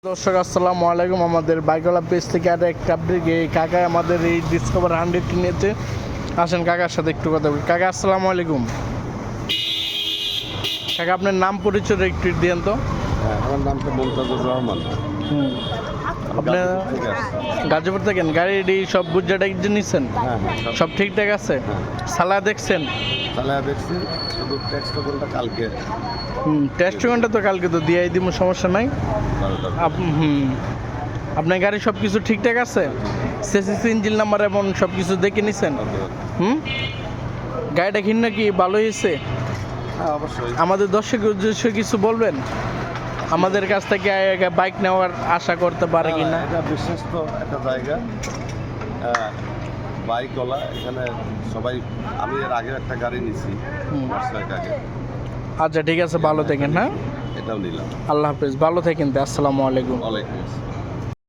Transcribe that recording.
দর্শক আসসালামু আলাইকুম। আমাদের বাইকওয়ালা পেজ থেকে আর একটা আপডেট। এই কাকা আমাদের এই ডিসকভার 100 কিনেছে। আসেন কাকার সাথে একটু কথা বলি। কাকা আসসালামু আলাইকুম। কাকা আপনার নাম পরিচয় একটু দিয়েন তো। হ্যাঁ, আমার নাম তো মুমতাজুর রহমান। আপনার গাজীপুর থাকেন। গাড়ি সব বুঝাটা নিচ্ছেন? হ্যাঁ হ্যাঁ, সব ঠিকঠাক আছে? হ্যাঁ সালা দেখছেন? চালায় দেখছি, শুধু ট্যাক্স টোকেনটা কালকে টেস্ট ঘন্টা তো কালকে তো দিয়ে দিব, সমস্যা নাই। 12টা। আপনার গাড়ি সব কিছু ঠিকঠাক আছে? সিসি ইঞ্জিন নাম্বার এমন সব কিছু দেখে নিছেন? গাড়িটা কিনা কি ভালো হয়েছে? হ্যাঁ অবশ্যই। আমাদের দর্শক উদ্দেশ্যে কিছু বলবেন? আমাদের কাছ থেকে বাইক নেওয়ার আশা করতে পারে কি না? এটা বিশ্বস্ত একটা জায়গা, বাইকওয়ালা এখানে সবাই। আমি এর আগে একটা গাড়ি নিছি মাস ছয়েক আগে, আচ্ছা ঠিক আছে, ভালো থাকেন। হ্যাঁ, এটাও নিলাম। আল্লাহ হাফেজ, ভালো থাকেন। আসসালামু আলাইকুম। ওয়ালাইকুম আসসালাম।